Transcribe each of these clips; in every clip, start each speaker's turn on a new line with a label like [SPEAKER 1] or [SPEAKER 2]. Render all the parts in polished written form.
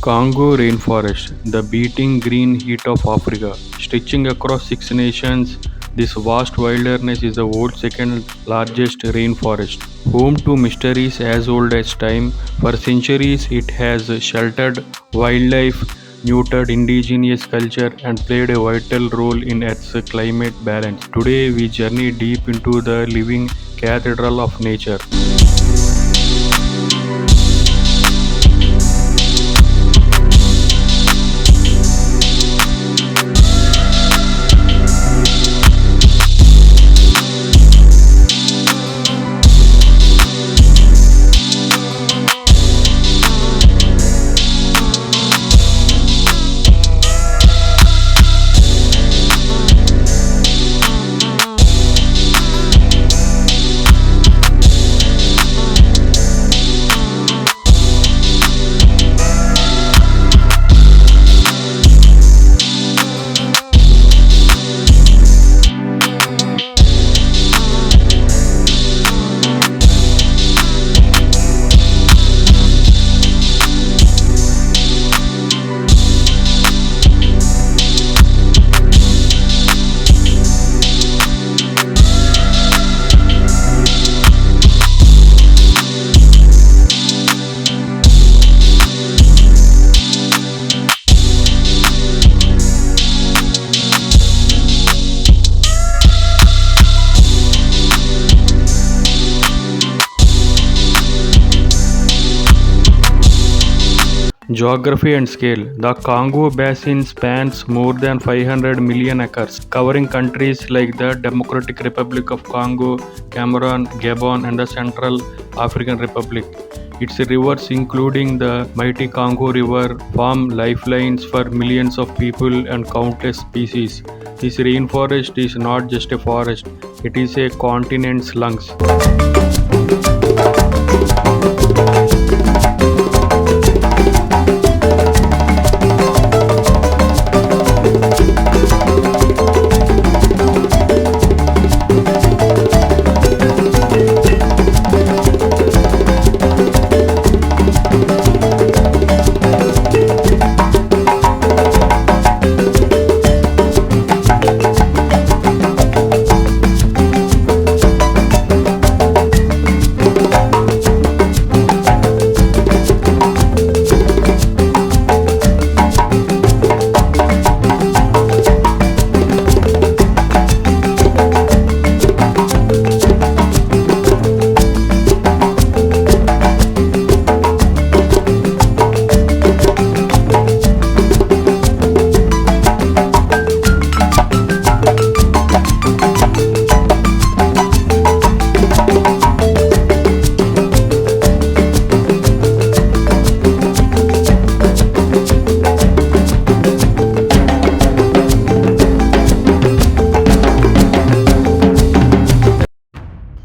[SPEAKER 1] Congo Rainforest, the beating green heat of Africa. Stretching across six nations, this vast wilderness is the world's second largest rainforest. Home to mysteries as old as time, for centuries it has sheltered wildlife, nurtured indigenous culture, and played a vital role in Earth's climate balance. Today, we journey deep into the living cathedral of nature. Geography and scale. The Congo Basin spans more than 500 million acres, covering countries like the Democratic Republic of Congo, Cameroon, Gabon, and the Central African Republic. Its rivers, including the mighty Congo River, form lifelines for millions of people and countless species. This rainforest is not just a forest, it is a continent's lungs.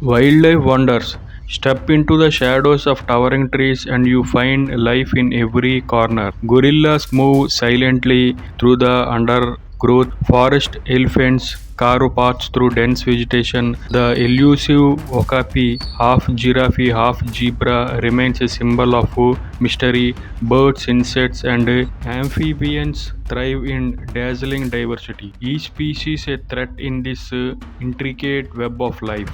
[SPEAKER 1] Wildlife wonders. Step into the shadows of towering trees and you find life in every corner. Gorillas move silently through the undergrowth. Forest elephants carve paths through dense vegetation. The elusive okapi, half giraffe, half zebra, remains a symbol of mystery. Birds, insects, and amphibians thrive in dazzling diversity. Each species a threat in this intricate web of life.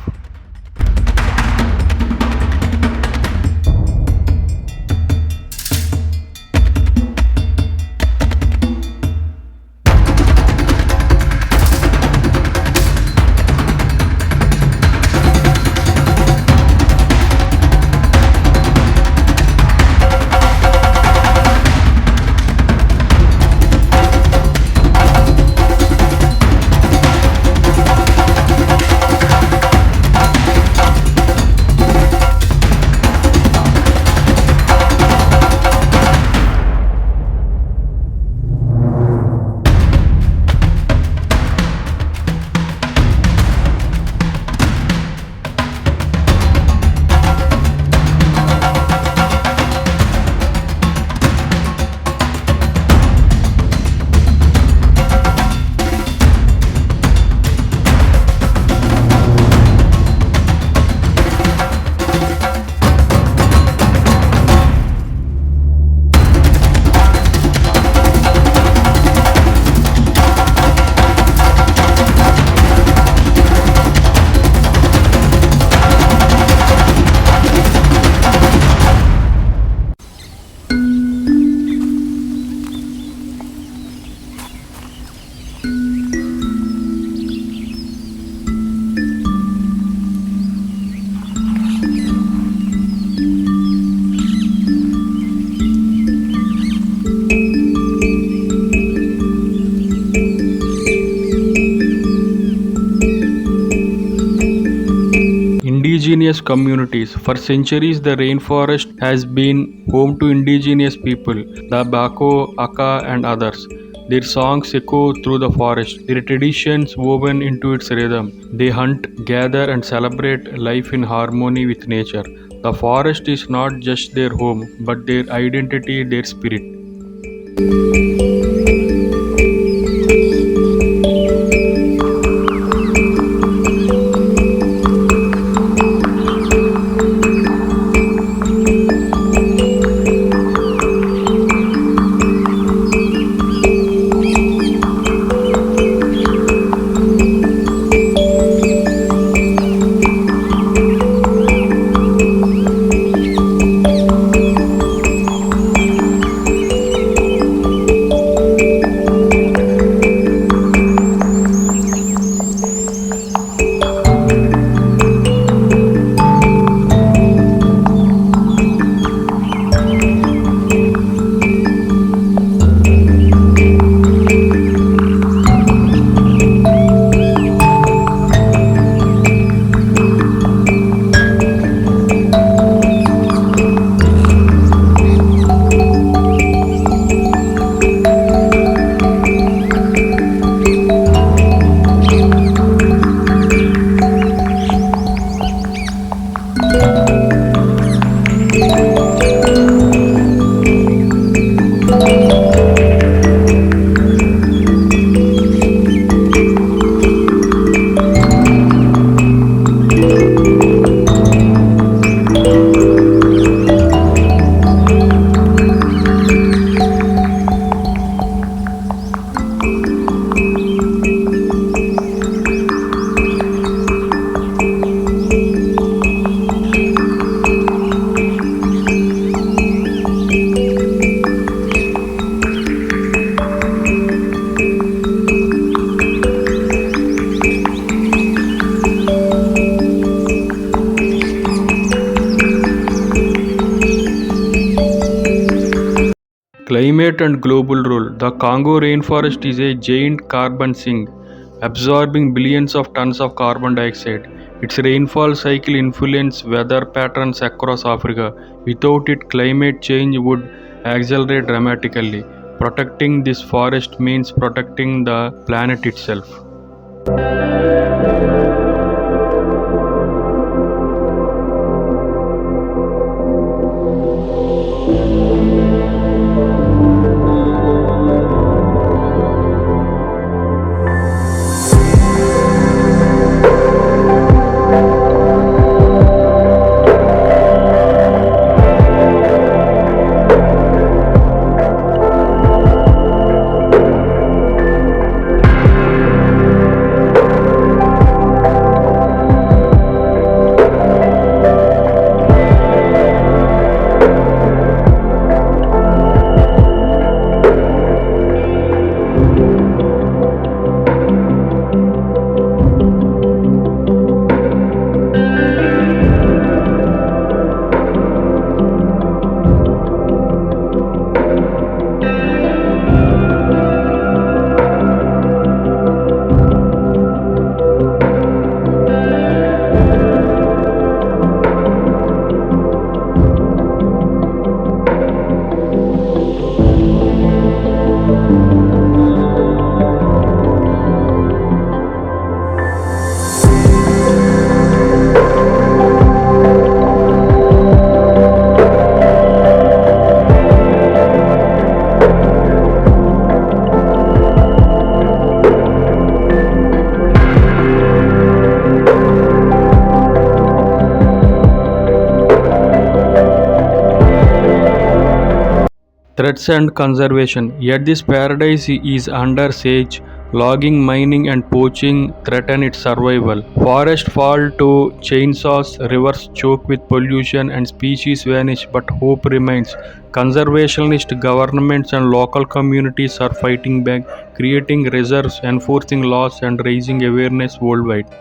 [SPEAKER 1] indigenous communities. For centuries, the rainforest has been home to indigenous people, the Bako, Aka, and others. Their songs echo through the forest, their traditions woven into its rhythm. They hunt, gather, and celebrate life in harmony with nature. The forest is not just their home, but their identity, their spirit. Climate and global role. The Congo rainforest is a giant carbon sink, absorbing billions of tons of carbon dioxide. Its rainfall cycle influences weather patterns across Africa. Without it, climate change would accelerate dramatically. Protecting this forest means protecting the planet itself. Threats and conservation. Yet this paradise is under siege. Logging, mining, and poaching threaten its survival. Forests fall to chainsaws, rivers choke with pollution, and species vanish, but hope remains. Conservationist governments and local communities are fighting back, creating reserves, enforcing laws, and raising awareness worldwide.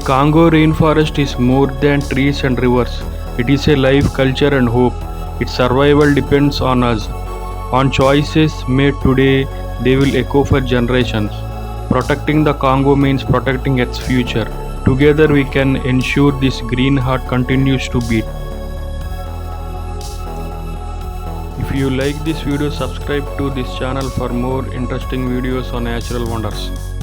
[SPEAKER 1] The Congo rainforest is more than trees and rivers. It is a life, culture, and hope. Its survival depends on us. On choices made today, they will echo for generations. Protecting the Congo means protecting its future. Together, we can ensure this green heart continues to beat. If you like this video, subscribe to this channel for more interesting videos on natural wonders.